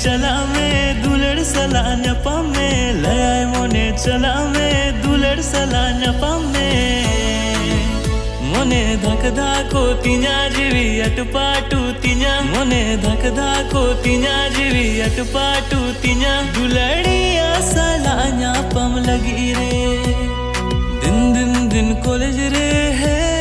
चला में दुलड़ सला नपा में लय मोने चला में दुलड़ सला नपा में मोने धक धाको तिन्या जीवी अटपाटू तिन्या मोने धक धाको तिन्या जीवी अटपाटू तिन्या दुलड़िया सला न्यापम लगी रे दिन दिन दिन कॉलेज रे है